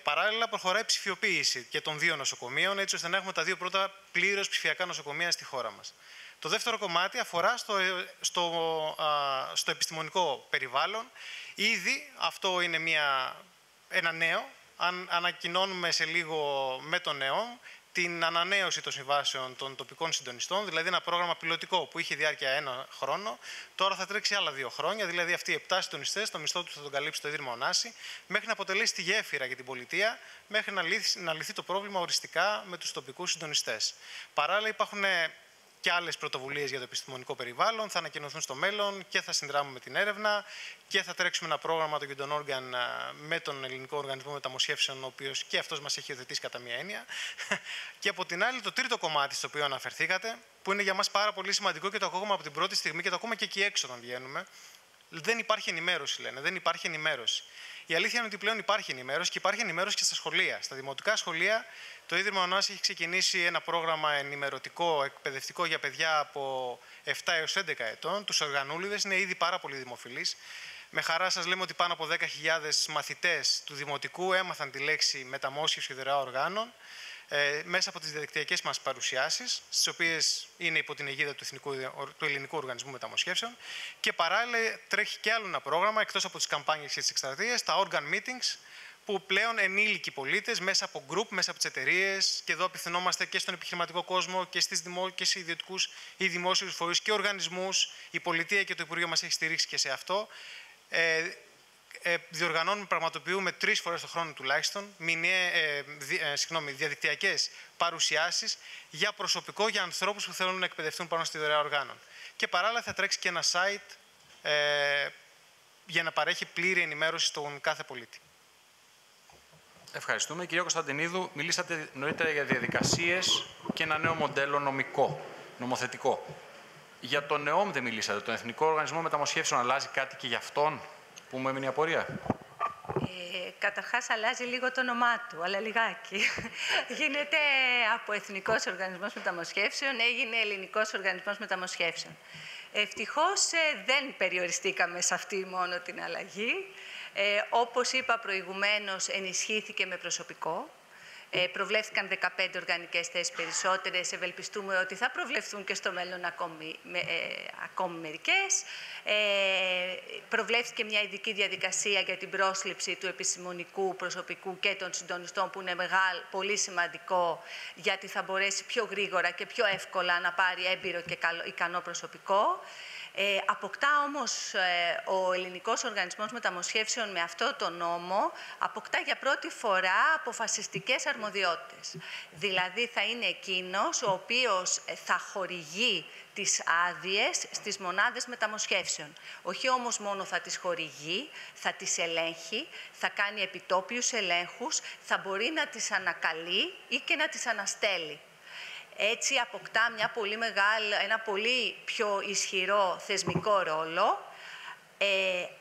Παράλληλα, προχωράει η ψηφιοποίηση και των 2 νοσοκομείων, έτσι ώστε να έχουμε τα 2 πρώτα πλήρως ψηφιακά νοσοκομεία στη χώρα μας. Το δεύτερο κομμάτι αφορά στο επιστημονικό περιβάλλον. Ήδη αυτό είναι ένα νέο. Ανακοινώνουμε σε λίγο με τον ΕΟΜ την ανανέωση των συμβάσεων των τοπικών συντονιστών, δηλαδή ένα πρόγραμμα πιλωτικό που είχε διάρκεια 1 χρόνο, τώρα θα τρέξει άλλα 2 χρόνια, δηλαδή αυτοί οι 7 συντονιστές, το μισθό του θα τον καλύψει το Ίδρυμα Ωνάση, μέχρι να αποτελέσει τη γέφυρα για την πολιτεία, μέχρι να λυθεί το πρόβλημα οριστικά με τους τοπικούς συντονιστές. Παράλληλα, υπάρχουν και άλλες πρωτοβουλίες για το επιστημονικό περιβάλλον, θα ανακοινωθούν στο μέλλον και θα συνδράμουμε την έρευνα και θα τρέξουμε ένα πρόγραμμα το Gindon Organ με τον Ελληνικό Οργανισμό Μεταμοσχεύσεων, ο οποίος και αυτός μας έχει υιοθετήσει κατά μία έννοια. Και από την άλλη, το τρίτο κομμάτι στο οποίο αναφερθήκατε, που είναι για μας πάρα πολύ σημαντικό και το ακούμε από την πρώτη στιγμή και το ακούμε και εκεί έξω όταν βγαίνουμε, Δεν υπάρχει ενημέρωση, λένε. Δεν υπάρχει ενημέρωση. Η αλήθεια είναι ότι πλέον υπάρχει ενημέρωση και υπάρχει ενημέρωση και στα σχολεία. Στα δημοτικά σχολεία, το Ίδρυμα Ωνάς έχει ξεκινήσει ένα πρόγραμμα ενημερωτικό, εκπαιδευτικό για παιδιά από 7 έως 11 ετών. Τους οργανούλιδες είναι ήδη πάρα πολύ δημοφιλείς. Με χαρά σας λέμε ότι πάνω από 10.000 μαθητές του Δημοτικού έμαθαν τη λέξη μεταμόσχευση ιδρυά οργάνων μέσα από τις διαδικτυακές μας παρουσιάσεις, στις οποίες είναι υπό την αιγίδα του Ελληνικού Οργανισμού Μεταμοσχεύσεων. Και παράλληλα τρέχει και άλλο ένα πρόγραμμα, εκτός από τις καμπάνιες και τις εκστρατείες, τα organ meetings, που πλέον ενήλικοι πολίτες μέσα από group, μέσα από τις εταιρείες, και εδώ απευθυνόμαστε και στον επιχειρηματικό κόσμο και σε ιδιωτικούς ή δημόσιους φορείς και οργανισμούς, η πολιτεία και το Υπουργείο μας έχει στηρίξει και σε αυτό. Διοργανώνουμε, πραγματοποιούμε 3 φορές το χρόνο τουλάχιστον διαδικτυακές παρουσιάσεις για προσωπικό, για ανθρώπους που θέλουν να εκπαιδευτούν πάνω στη ιδρυά οργάνων. Και παράλληλα θα τρέξει και ένα site για να παρέχει πλήρη ενημέρωση στον κάθε πολίτη. Ευχαριστούμε. Κυρία Κωνσταντινίδου, μιλήσατε νωρίτερα για διαδικασίες και ένα νέο μοντέλο νομοθετικό. Για τον ΕΟΜ δεν μιλήσατε, τον Εθνικό Οργανισμό Μεταμοσχεύσεων, αλλάζει κάτι και για αυτόν, που μου έμεινε η απορία? Καταρχάς αλλάζει λίγο το όνομά του, αλλά λιγάκι. Γίνεται από Εθνικός Οργανισμός Μεταμοσχεύσεων, έγινε Ελληνικός Οργανισμός Μεταμοσχεύσεων. Ευτυχώς δεν περιοριστήκαμε σε αυτή μόνο την αλλαγή. Όπως είπα προηγουμένως, ενισχύθηκε με προσωπικό. Προβλέφθηκαν 15 οργανικές θέσεις περισσότερες. Ευελπιστούμε ότι θα προβλεφθούν και στο μέλλον ακόμη μερικές. Προβλέφθηκε μια ειδική διαδικασία για την πρόσληψη του επιστημονικού προσωπικού και των συντονιστών, που είναι πολύ σημαντικό, γιατί θα μπορέσει πιο γρήγορα και πιο εύκολα να πάρει έμπειρο και ικανό προσωπικό. Αποκτά όμως ο Ελληνικός Οργανισμός Μεταμοσχεύσεων με αυτό το νόμο, αποκτά για πρώτη φορά αποφασιστικές αρμοδιότητες. Δηλαδή θα είναι εκείνος ο οποίος θα χορηγεί τις άδειες στις μονάδες μεταμοσχεύσεων. Όχι όμως μόνο θα τις χορηγεί, θα τις ελέγχει, θα κάνει επιτόπιους ελέγχους, θα μπορεί να τις ανακαλεί ή και να τις αναστέλει. Έτσι αποκτά ένα πολύ πιο ισχυρό θεσμικό ρόλο,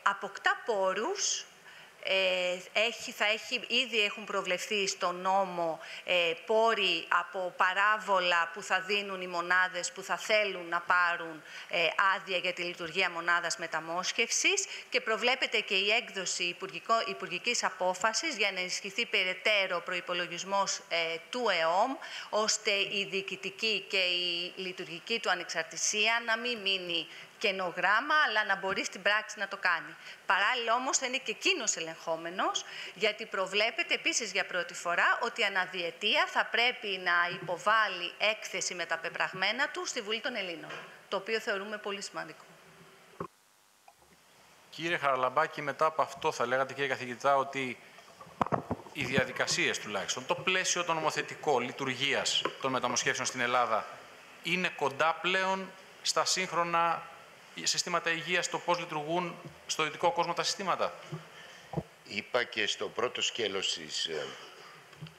αποκτά πόρους, ήδη έχουν προβλεφθεί στον νόμο πόροι από παράβολα που θα δίνουν οι μονάδες που θα θέλουν να πάρουν άδεια για τη λειτουργία μονάδας μεταμόσχευσης, και προβλέπεται και η έκδοση υπουργικής απόφασης για να ενισχυθεί περαιτέρω προϋπολογισμός του ΕΟΜ, ώστε η διοικητική και η λειτουργική του ανεξαρτησία να μην μείνει καινογράμμα, αλλά να μπορεί στην πράξη να το κάνει. Παράλληλα όμως θα είναι και εκείνος ελεγχόμενος, γιατί προβλέπεται επίσης για πρώτη φορά ότι αναδιετία θα πρέπει να υποβάλει έκθεση με τα πεπραγμένα του στη Βουλή των Ελλήνων, το οποίο θεωρούμε πολύ σημαντικό. Κύριε Χαραλαμπάκη, μετά από αυτό θα λέγατε, κύριε καθηγητά, ότι οι διαδικασίες τουλάχιστον, το πλαίσιο το νομοθετικό λειτουργίας των μεταμοσχεύσεων στην Ελλάδα είναι κοντά πλέον στα σύγχρονα συστήματα υγείας, το πώς λειτουργούν στο δυτικό κόσμο τα συστήματα? Είπα και στο πρώτο σκέλος της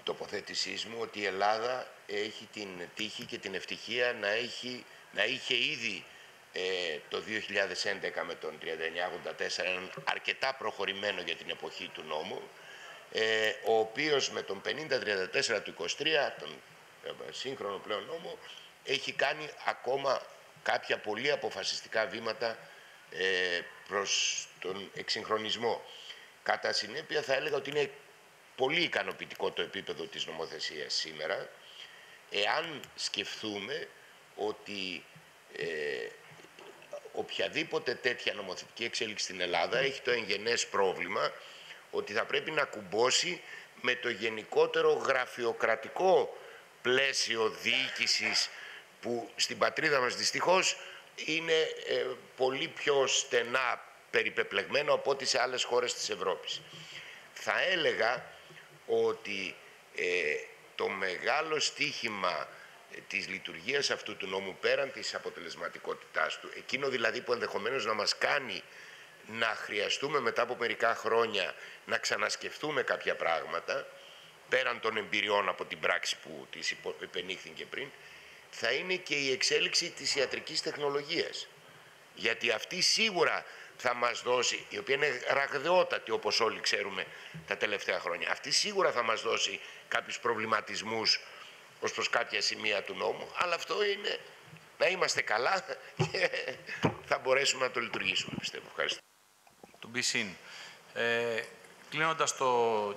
τοποθέτησής μου ότι η Ελλάδα έχει την τύχη και την ευτυχία να είχε ήδη το 2011 με τον 3984 έναν αρκετά προχωρημένο για την εποχή του νόμου, ο οποίος με τον 5034 του 23, τον σύγχρονο πλέον νόμο, έχει κάνει ακόμα κάποια πολύ αποφασιστικά βήματα προς τον εξυγχρονισμό. Κατά συνέπεια θα έλεγα ότι είναι πολύ ικανοποιητικό το επίπεδο της νομοθεσίας σήμερα, εάν σκεφτούμε ότι οποιαδήποτε τέτοια νομοθετική εξέλιξη στην Ελλάδα έχει το εγγενές πρόβλημα ότι θα πρέπει να κουμπώσει με το γενικότερο γραφειοκρατικό πλαίσιο διοίκησης, που στην πατρίδα μας δυστυχώς είναι πολύ πιο στενά περιπεπλεγμένο από ό,τι σε άλλες χώρες της Ευρώπης. Θα έλεγα ότι το μεγάλο στίχημα της λειτουργίας αυτού του νόμου, πέραν της αποτελεσματικότητάς του, εκείνο δηλαδή που ενδεχομένως να μας κάνει να χρειαστούμε μετά από μερικά χρόνια να ξανασκεφτούμε κάποια πράγματα, πέραν των εμπειριών από την πράξη που της υπενήχθηκε πριν, θα είναι και η εξέλιξη της ιατρικής τεχνολογίας. Γιατί αυτή σίγουρα θα μας δώσει, η οποία είναι ραγδαιότατη όπως όλοι ξέρουμε τα τελευταία χρόνια, αυτή σίγουρα θα μας δώσει κάποιους προβληματισμούς ως προς κάποια σημεία του νόμου, αλλά αυτό είναι να είμαστε καλά και θα μπορέσουμε να το λειτουργήσουμε, πιστεύω. Ευχαριστώ. Του BSIN. Κλείνοντας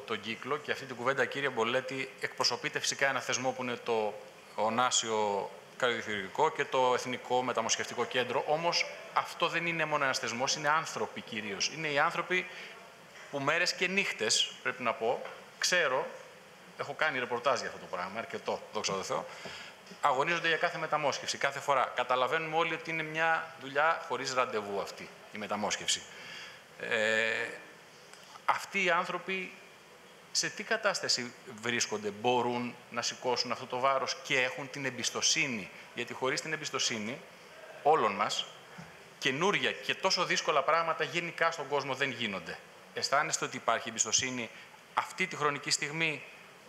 τον κύκλο και αυτή την κουβέντα, κύριε Μπολέτη, εκπροσωπείται φυσικά ένα θεσμό που είναι το Ωνάσιο Καρδιοχειρουργικό και το Εθνικό Μεταμοσχευτικό Κέντρο. Όμως αυτό δεν είναι μόνο ένας θεσμός, είναι άνθρωποι κυρίως. Είναι οι άνθρωποι που μέρες και νύχτες, πρέπει να πω, ξέρω, έχω κάνει ρεπορτάζ για αυτό το πράγμα, αρκετό, δόξα τω Θεώ, αγωνίζονται για κάθε μεταμόσχευση, κάθε φορά. Καταλαβαίνουμε όλοι ότι είναι μια δουλειά χωρίς ραντεβού αυτή η μεταμόσχευση. Αυτοί οι άνθρωποι σε τι κατάσταση βρίσκονται, μπορούν να σηκώσουν αυτό το βάρος και έχουν την εμπιστοσύνη, γιατί χωρίς την εμπιστοσύνη όλων μας, καινούρια και τόσο δύσκολα πράγματα γενικά στον κόσμο δεν γίνονται. Αισθάνεστε ότι υπάρχει εμπιστοσύνη αυτή τη χρονική στιγμή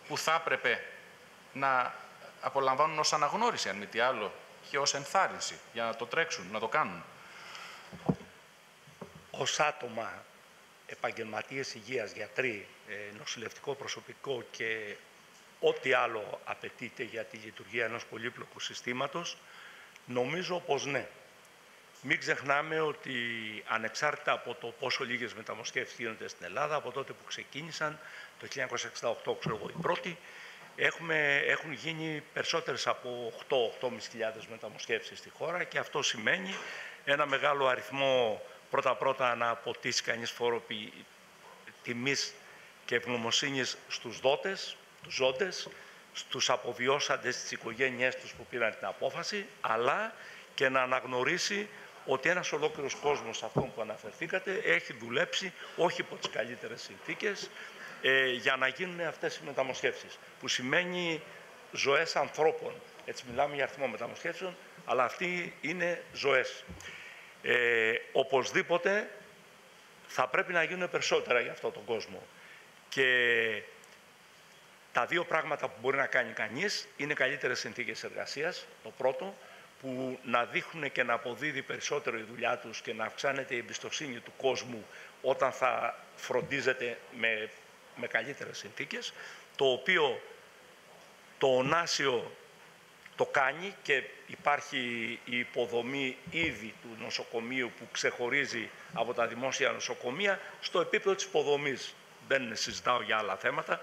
που θα έπρεπε να απολαμβάνουν ως αναγνώριση, αν μη τι άλλο, και ως ενθάρρυνση για να το τρέξουν, να το κάνουν? Ως άτομα, επαγγελματίες υγείας, γιατροί, νοσηλευτικό προσωπικό και ό,τι άλλο απαιτείται για τη λειτουργία ενός πολύπλοκου συστήματος, νομίζω πως ναι. Μην ξεχνάμε ότι ανεξάρτητα από το πόσο λίγες μεταμοσχεύσεις γίνονται στην Ελλάδα, από τότε που ξεκίνησαν, το 1968, ξέρω εγώ, οι πρώτοι, έχουν γίνει περισσότερες από 8.000-8.500 μεταμοσχεύσεις στη χώρα και αυτό σημαίνει ένα μεγάλο αριθμό, πρώτα-πρώτα να αποτίσει κανείς φόρο τιμής και ευγνωμοσύνης στους δότες, τους ζώντες, στους αποβιώσαντες της οικογένειές τους που πήραν την απόφαση, αλλά και να αναγνωρίσει ότι ένας ολόκληρος κόσμος, αυτόν που αναφερθήκατε, έχει δουλέψει όχι υπό τις καλύτερες συνθήκες για να γίνουν αυτές οι μεταμοσχεύσεις, που σημαίνει ζωές ανθρώπων. Έτσι μιλάμε για αριθμό μεταμοσχεύσεων, αλλά αυτοί είναι ζωές. Οπωσδήποτε θα πρέπει να γίνουν περισσότερα για αυτόν τον κόσμο. Και τα δύο πράγματα που μπορεί να κάνει κανείς είναι καλύτερες συνθήκες εργασίας, το πρώτο, που να δείχνουν και να αποδίδει περισσότερο η δουλειά τους και να αυξάνεται η εμπιστοσύνη του κόσμου όταν θα φροντίζεται με καλύτερες συνθήκες, το οποίο το Ωνάσιο το κάνει και υπάρχει η υποδομή ήδη του νοσοκομείου που ξεχωρίζει από τα δημόσια νοσοκομεία στο επίπεδο της υποδομής. Δεν συζητάω για άλλα θέματα.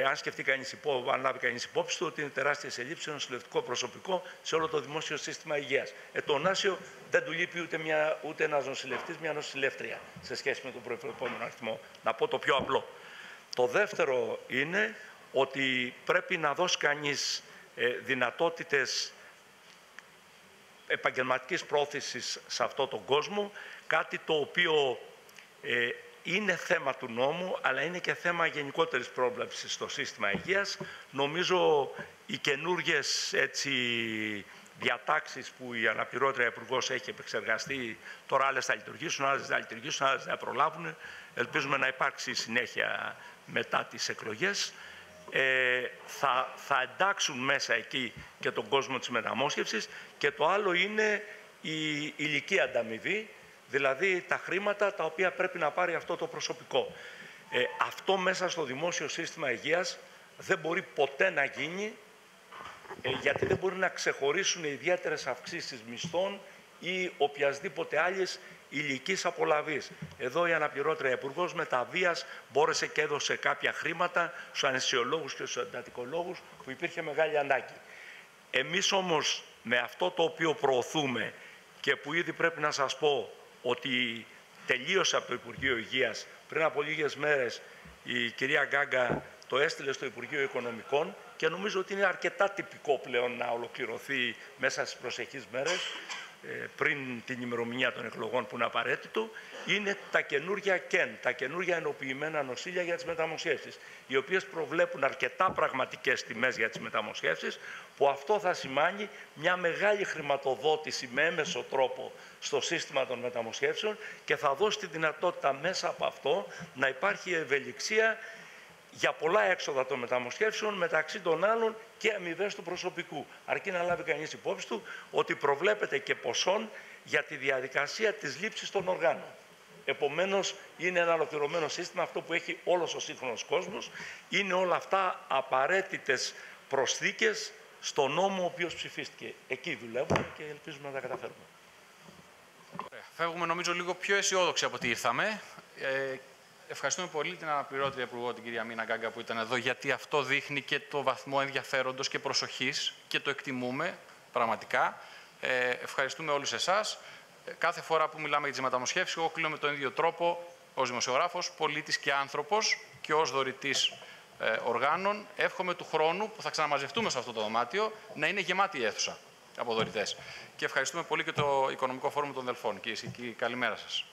Αν σκεφτεί κανείς, αν λάβει κανείς υπόψη του ότι είναι τεράστιες ελλείψεις στο νοσηλευτικό προσωπικό σε όλο το δημόσιο σύστημα υγείας. Το Ωνάσιο δεν του λείπει ούτε ένας νοσηλευτής, μια νοσηλεύτρια σε σχέση με τον προϋπολογισμένο αριθμό. Να πω το πιο απλό. Το δεύτερο είναι ότι πρέπει να δώσει κανείς δυνατότητες επαγγελματικής πρόθεσης σε αυτόν τον κόσμο, κάτι το οποίο είναι θέμα του νόμου, αλλά είναι και θέμα γενικότερης πρόβλεψης στο σύστημα υγείας. Νομίζω οι καινούργιες διατάξεις που η αναπληρώτρια Υπουργός έχει επεξεργαστεί, τώρα άλλες θα λειτουργήσουν, άλλες θα λειτουργήσουν, άλλες θα προλάβουν. Ελπίζουμε να υπάρξει συνέχεια μετά τις εκλογές. Θα εντάξουν μέσα εκεί και τον κόσμο της μεταμόσχευσης, και το άλλο είναι η ηλική ανταμοιβή, δηλαδή τα χρήματα τα οποία πρέπει να πάρει αυτό το προσωπικό. Αυτό μέσα στο δημόσιο σύστημα υγείας δεν μπορεί ποτέ να γίνει, γιατί δεν μπορεί να ξεχωρίσουν ιδιαίτερες αυξήσεις μισθών ή οποιασδήποτε άλλης ηλικής απολαβής. Εδώ η αναπληρώτρια Υπουργός με τα βίας μπόρεσε και έδωσε κάποια χρήματα στους αναισθησιολόγους και στους εντατικολόγους που υπήρχε μεγάλη ανάγκη. Εμείς όμως με αυτό το οποίο προωθούμε και που ήδη πρέπει να σας πω ότι τελείωσε από το Υπουργείο Υγείας, πριν από λίγες μέρες η κυρία Γκάγκα το έστειλε στο Υπουργείο Οικονομικών και νομίζω ότι είναι αρκετά τυπικό πλέον να ολοκληρωθεί μέσα στις προσεχείς μέρες, πριν την ημερομηνία των εκλογών που είναι απαραίτητο, είναι τα καινούργια ΚΕΝ, τα καινούργια ενοποιημένα νοσήλια για τις μεταμοσχεύσεις, οι οποίες προβλέπουν αρκετά πραγματικές τιμές για τις μεταμοσχεύσεις, που αυτό θα σημάνει μια μεγάλη χρηματοδότηση με έμεσο τρόπο στο σύστημα των μεταμοσχεύσεων και θα δώσει τη δυνατότητα μέσα από αυτό να υπάρχει ευελιξία για πολλά έξοδα των μεταμοσχεύσεων, μεταξύ των άλλων και αμοιβές του προσωπικού. Αρκεί να λάβει κανείς υπόψη του ότι προβλέπεται και ποσόν για τη διαδικασία της λήψης των οργάνων. Επομένως, είναι ένα ολοκληρωμένο σύστημα, αυτό που έχει όλος ο σύγχρονος κόσμος. Είναι όλα αυτά απαραίτητες προσθήκες στο νόμο ο οποίος ψηφίστηκε. Εκεί δουλεύουμε και ελπίζουμε να τα καταφέρουμε. Φεύγουμε νομίζω λίγο πιο αισιόδοξοι από ό,τι ήρθαμε. Ευχαριστούμε πολύ την αναπληρώτρια Υπουργό, την κυρία Μίνα Γκάγκα, που ήταν εδώ, γιατί αυτό δείχνει και το βαθμό ενδιαφέροντος και προσοχής και το εκτιμούμε πραγματικά. Ευχαριστούμε όλους εσάς. Κάθε φορά που μιλάμε για τις μεταμοσχεύσεις, εγώ κλείνω με τον ίδιο τρόπο, ως δημοσιογράφος, πολίτης και άνθρωπος και ως δωρητής οργάνων. Εύχομαι του χρόνου που θα ξαναμαζευτούμε σε αυτό το δωμάτιο να είναι γεμάτη η αίθουσα από δωρητές. Και ευχαριστούμε πολύ και το Οικονομικό Φόρουμ των Δελφών. Κυρίες και κύριοι, καλημέρα σας.